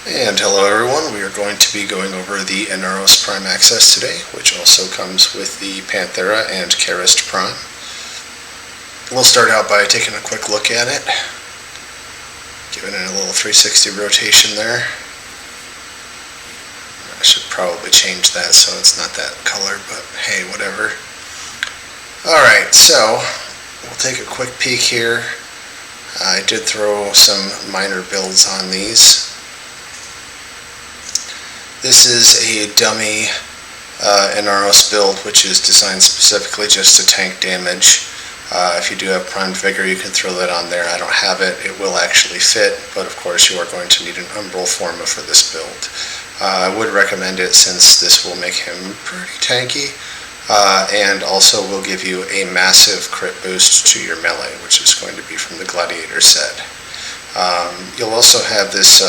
And hello everyone, we are going to be going over the Inaros Prime Access today, which also comes with the Panthera and Prime. We'll start out by taking a quick look at it, giving it a little 360 rotation there. I should probably change that so it's not that color, but hey, whatever. Alright, so we'll take a quick peek here. I did throw some minor builds on these. This is a dummy Inaros build, which is designed specifically just to tank damage. If you do have primed vigor, you can throw that on there. I don't have it. It will actually fit, but of course you are going to need an Umbral Forma for this build. I would recommend it since this will make him pretty tanky, and also will give you a massive crit boost to your melee, which is going to be from the Gladiator set. You'll also have this,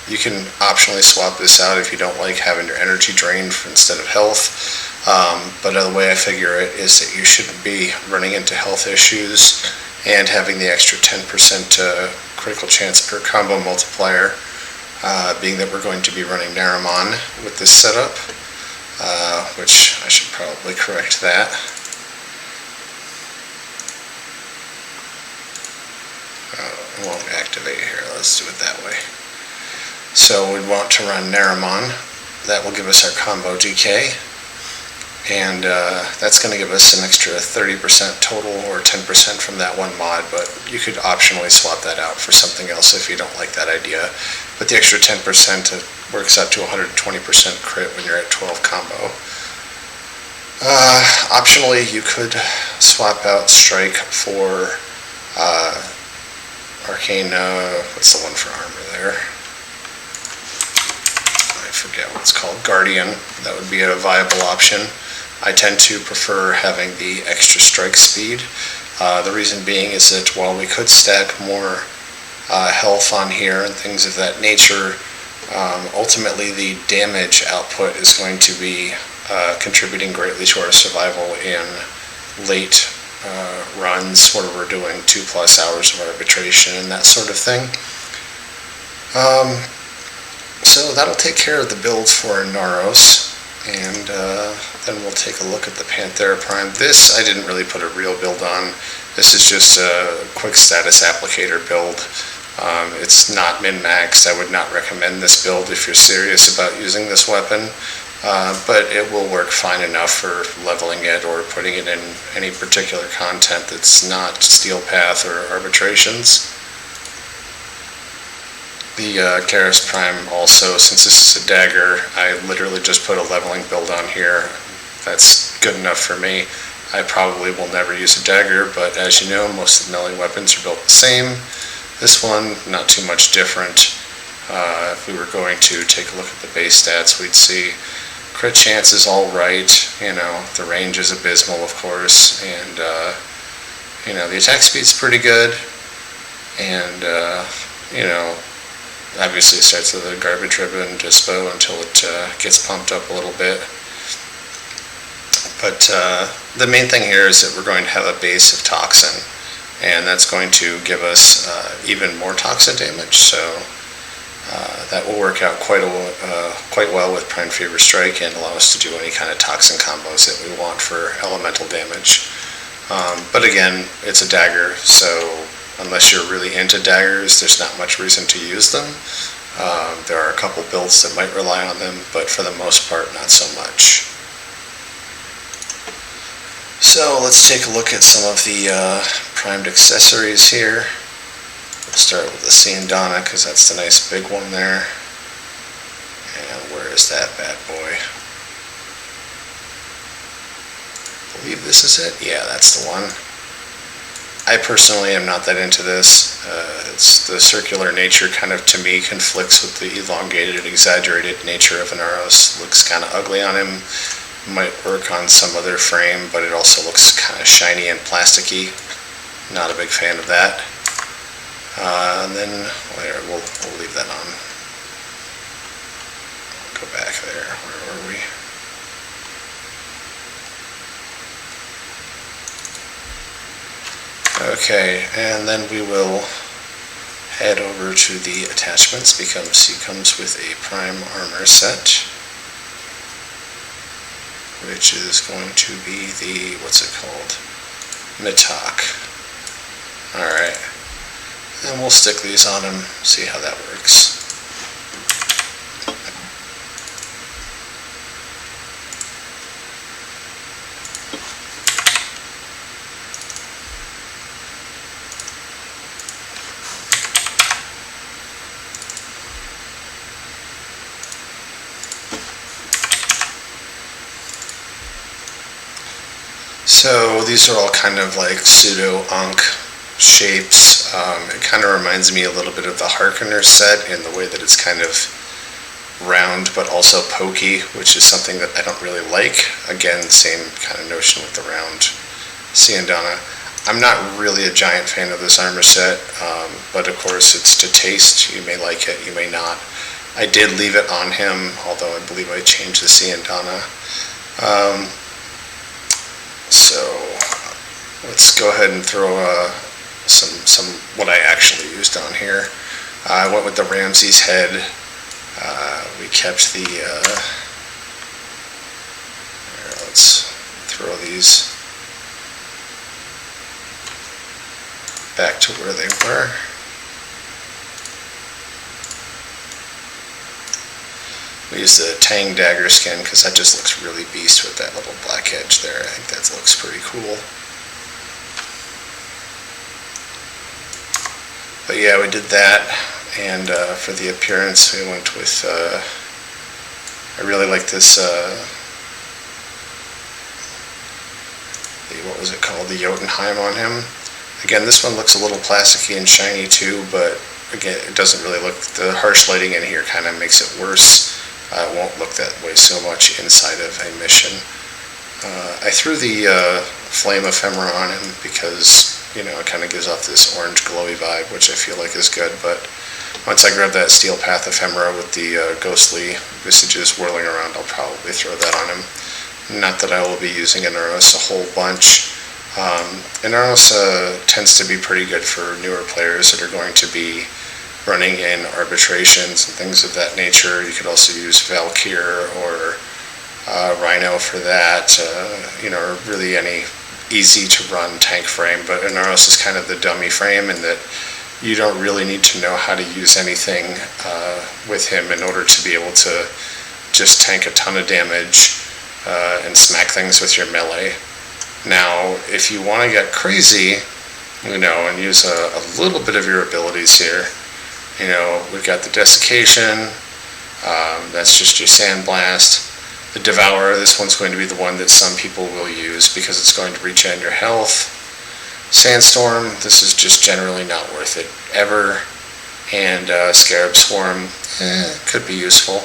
you can optionally swap this out if you don't like having your energy drained instead of health, but the way I figure it is that you shouldn't be running into health issues and having the extra 10% critical chance per combo multiplier, being that we're going to be running Naramon with this setup, which I should probably correct that. It won't activate here. Let's do it that way. So we'd want to run Naramon. That will give us our combo DK, and that's going to give us an extra 30% total or 10% from that one mod, but you could optionally swap that out for something else if you don't like that idea. But the extra 10% works out to 120% crit when you're at 12 combo. Optionally, you could swap out Strike for Arcane, what's the one for armor there? I forget what it's called. Guardian. That would be a viable option. I tend to prefer having the extra strike speed. The reason being is that while we could stack more health on here and things of that nature, ultimately the damage output is going to be contributing greatly to our survival in late runs where we're doing 2+ hours of arbitration and that sort of thing. So that'll take care of the builds for Inaros, and then we'll take a look at the Panthera Prime. This I didn't really put a real build on. This is just a quick status applicator build. It's not min-maxed. I would not recommend this build if you're serious about using this weapon. But it will work fine enough for leveling it or putting it in any particular content that's not Steel Path or arbitrations. The Prime also, since this is a dagger, I literally just put a leveling build on here. That's good enough for me. I probably will never use a dagger, but as you know, most of the melee weapons are built the same. This one, not too much different. If we were going to take a look at the base stats, we'd see crit chance is all right, you know, the range is abysmal, of course, and, you know, the attack speed's pretty good, and, you know, obviously it starts with a garbage ribbon dispo until it gets pumped up a little bit. But the main thing here is that we're going to have a base of toxin, and that's going to give us even more toxin damage, so that will work out quite well with Prime Fever Strike and allow us to do any kind of toxin combos that we want for elemental damage. But again, it's a dagger, so unless you're really into daggers, there's not much reason to use them. There are a couple builds that might rely on them, but for the most part, not so much. So let's take a look at some of the primed accessories here. We'll start with the Donna because that's the nice big one there. And where is that bad boy? I believe this is it. Yeah, that's the one. I personally am not that into this. It's the circular nature kind of, to me, conflicts with the elongated, exaggerated nature of Inaros. Looks kind of ugly on him. Might work on some other frame, but it also looks kind of shiny and plasticky. Not a big fan of that. And then we'll leave that on. Go back there. Where were we? Okay, and then we will head over to the attachments because he comes with a Prime armor set, which is going to be the, what's it called? Mitok. Alright. And we'll stick these on him, see how that works. So these are all kind of like pseudo-Ankh shapes. It kind of reminds me a little bit of the Harkonnen set in the way that it's kind of round but also pokey, which is something that I don't really like. Again, same kind of notion with the round Siandana. I'm not really a giant fan of this armor set, but of course it's to taste. You may like it, you may not. I did leave it on him, although I believe I changed the Siandana. So let's go ahead and throw some what I actually used on here. I went with the Ramses head. We kept the let's throw these back to where they were. We use the Tang dagger skin because that just looks really beast with that little black edge there. I think that looks pretty cool. But yeah, we did that, and for the appearance we went with, I really like this, what was it called, the Jotunheim on him. Again, this one looks a little plasticky and shiny too, but again, it doesn't really look, the harsh lighting in here kind of makes it worse. It won't look that way so much inside of a mission. I threw the flame ephemera on him because, you know, it kind of gives off this orange glowy vibe, which I feel like is good, but once I grab that steel path ephemera with the ghostly visages whirling around, I'll probably throw that on him. Not that I will be using Inaros a whole bunch. Inaros tends to be pretty good for newer players that are going to be running in arbitrations and things of that nature. You could also use Valkyr or Rhino for that, you know, or really any easy to run tank frame, but Inaros is kind of the dummy frame in that you don't really need to know how to use anything with him in order to be able to just tank a ton of damage and smack things with your melee. Now, if you want to get crazy, you know, and use a little bit of your abilities here, you know, we've got the Desiccation, that's just your Sandblast. The Devourer, this one's going to be the one that some people will use because it's going to regen your health. Sandstorm, this is just generally not worth it ever. And Scarab Swarm, could be useful.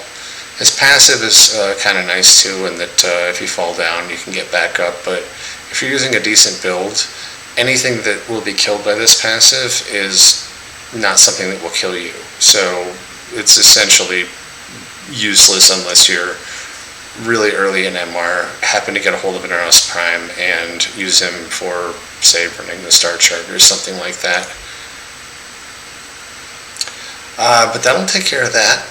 His passive is kind of nice too, in that if you fall down you can get back up, but if you're using a decent build, anything that will be killed by this passive is not something that will kill you. So it's essentially useless unless you're really early in MR, happen to get a hold of Panthera Prime and use him for, say, running the Star Chart or something like that. But that'll take care of that.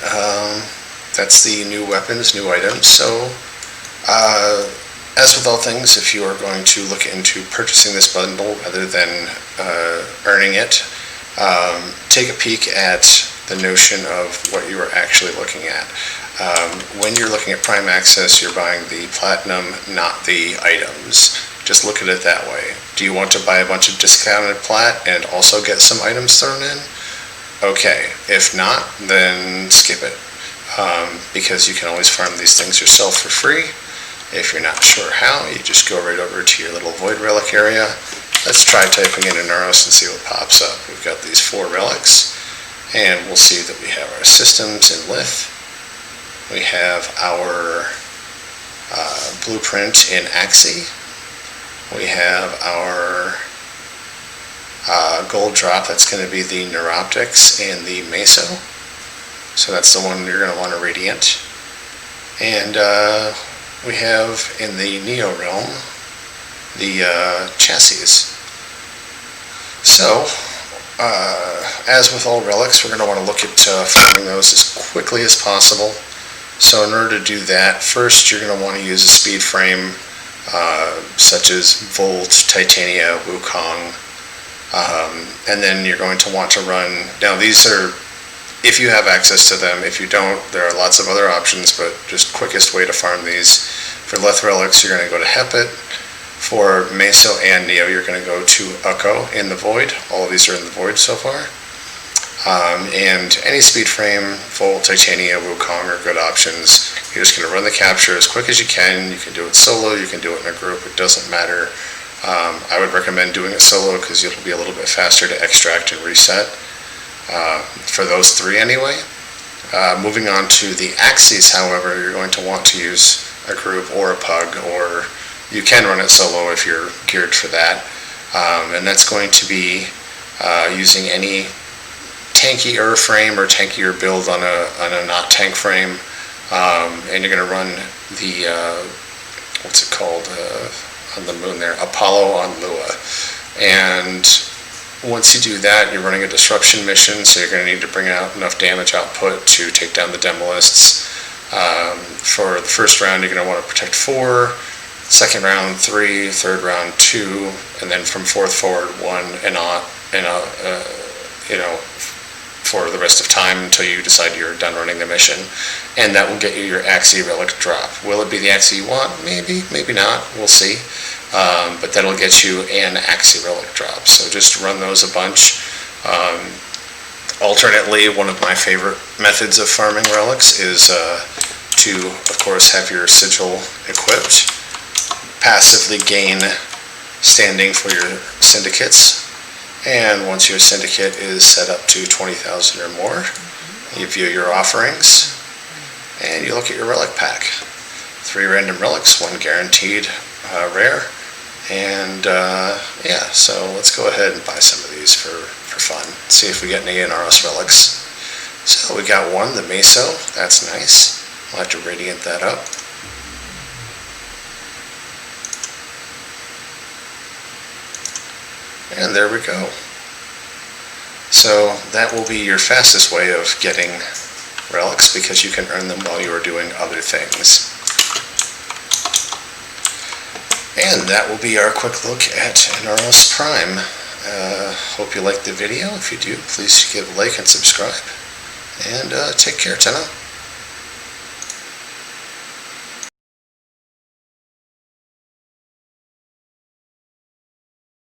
That's the new weapons, new items. So as with all things, if you are going to look into purchasing this bundle rather than earning it, take a peek at the notion of what you are actually looking at. When you're looking at Prime Access, you're buying the Platinum, not the items. Just look at it that way. Do you want to buy a bunch of discounted Plat and also get some items thrown in? Okay. If not, then skip it. Because you can always farm these things yourself for free. If you're not sure how, you just go right over to your little Void Relic area. Let's try typing in Inaros and see what pops up. We've got these 4 relics, and we'll see that we have our systems in Lith. We have our blueprint in Axie. We have our gold drop, that's going to be the Neuroptics and the Meso. So that's the one you're going to want to Radiant. And we have in the Neo realm the chassis. So as with all relics, we're going to want to look at farming those as quickly as possible. So in order to do that, first you're going to want to use a speed frame such as Volt, Titania, Wukong, and then you're going to want to run, now these are, if you have access to them. If you don't, there are lots of other options, but just quickest way to farm these. For Leth Relics, you're going to go to Hepit. For Meso and Neo, you're going to go to Ukko in the Void. All of these are in the Void so far. And any speed frame, Volt, Titania, Wukong are good options. You're just going to run the capture as quick as you can. You can do it solo, you can do it in a group, it doesn't matter. I would recommend doing it solo because it'll be a little bit faster to extract and reset. For those three anyway. Moving on to the Axes, however, you're going to want to use a group or a pug, or you can run it solo if you're geared for that. And that's going to be using any tankier frame or tankier build on a not tank frame, and you're going to run the what's it called on the moon there, Apollo on Lua. And once you do that, you're running a disruption mission, so you're going to need to bring out enough damage output to take down the Demolists. For the first round, you're going to want to protect 4, second round 3, third round 2, and then from fourth forward 1, and for the rest of time until you decide you're done running the mission. And that will get you your Axie Relic drop. Will it be the Axie you want? Maybe, maybe not. We'll see. But that'll get you an Axie Relic drop. So just run those a bunch. Alternately, one of my favorite methods of farming relics is to, of course, have your sigil equipped, passively gain standing for your syndicates, and once your syndicate is set up to 20,000 or more, you view your offerings, and you look at your relic pack. 3 random relics, 1 guaranteed rare, and yeah, so let's go ahead and buy some of these for fun. See if we get any Inaros relics. So we got 1, the Meso, that's nice. We'll have to radiant that up. And there we go. So that will be your fastest way of getting relics, because you can earn them while you are doing other things. And that will be our quick look at Panthera Prime. Hope you liked the video. If you do, please give a like and subscribe. And take care, Tenno.